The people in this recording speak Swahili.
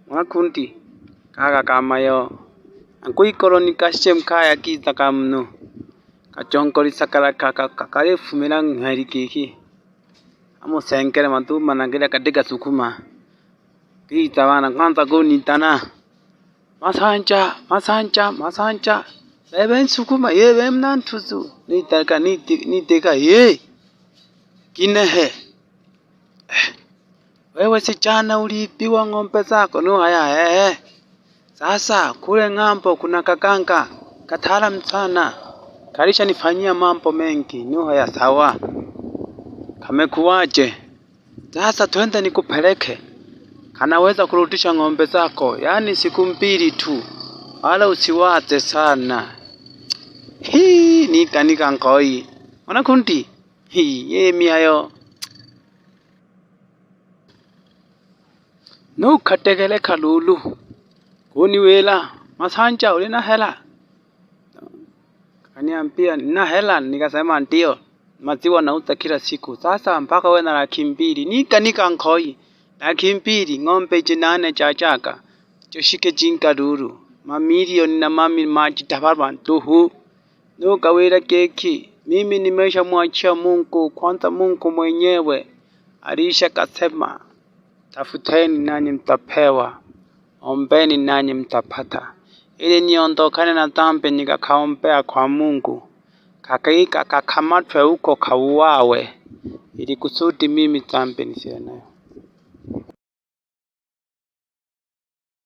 Mwanakundi kaka kamayo ankuikoloni kashem kaya kita kamno kachongoli sakala kakale fumela ngari kiki amo senkele matu managila katika sukuma kita wana kwanza goni tana masanja beben sukuma ye bem nan tuzu niteka ye kinehe wewe sichana uliibiwa ng'ombe zako no haya sasa kule ng'ambo kuna kakanga kataalamu sana kalisha nifanyia mambo mengi no haya sawa kamekuwaje sasa twende nikupeleke kanaweza kurudisha ng'ombe zako yani siku 2 tu wala usiwaze sana nika nkoi mwanakundi ye miayo no kategele kalulu kuni wela masanja ulina hela kaniambia nina hela nikasema ndio maziwa nauza kila siku sasa mpaka wewe na 200 nika nkoi 200 ng'ombe 8 chachaka choshike jinga lulu mamilioni na maji tabarwa ntuhu no kawela keki mimi nimeshamwachia Mungu kwanza Mungu mwenyewe alisha kasema tafuteni nanyi mtapewa ombeni nanyi mtapata ili niondokane na dhambi nikakaombea kwa Mungu kakamatwe huko kauawe ili kusudi mimi dhambi nisiwe nayo.